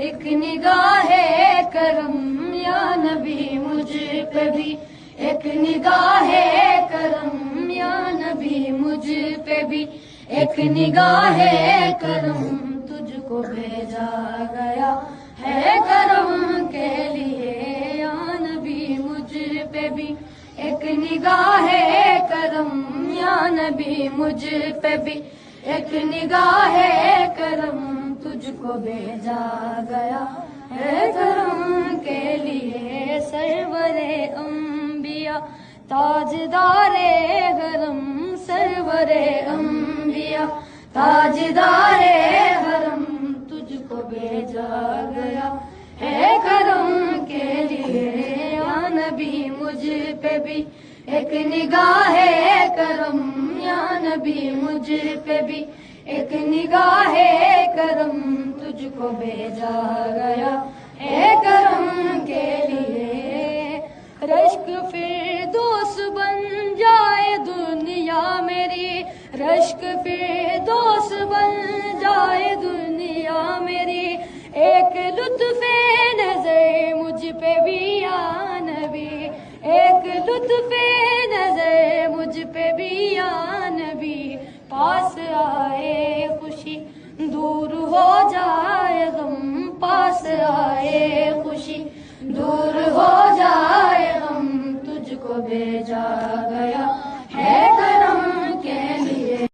ایک نگاہ کرم یا نبی مجھ پہ بھی، ایک نگاہ کرم یا نبی مجھ پہ بھی، ایک نگاہ کرم تجھ کو بھیجا گیا ہے کرم کے لیے یا نبی مجھ پہ بھی، ایک نگاہ کرم یا نبی مجھ پہ بھی، ایک نگاہ کرم تجھ کو بھیجا گیا ہے کرم کے لیے، سرور انبیاء تاجدار حرم، سرور انبیاء تاجدار حرم تجھ کو بھیجا گیا ہے کرم کے لیے یا نبی مجھ پہ بھی، ایک نگاہ کرم یا نبی مجھ پہ بھی، ایک نگاہ کرم تجھ کو بھیجا گیا ہے کرم کے لیے، رشک فردوس بن جائے دنیا میری، رشک فردوس بن جائے دنیا میری، ایک لطف نظر مجھ پہ بھی یا نبی، ایک لطف نظر مجھ پہ بھی یا نبی، پاس آئے خوشی دور ہو جائے غم، پاس آئے خوشی دور ہو جائے غم تجھ کو بھیجا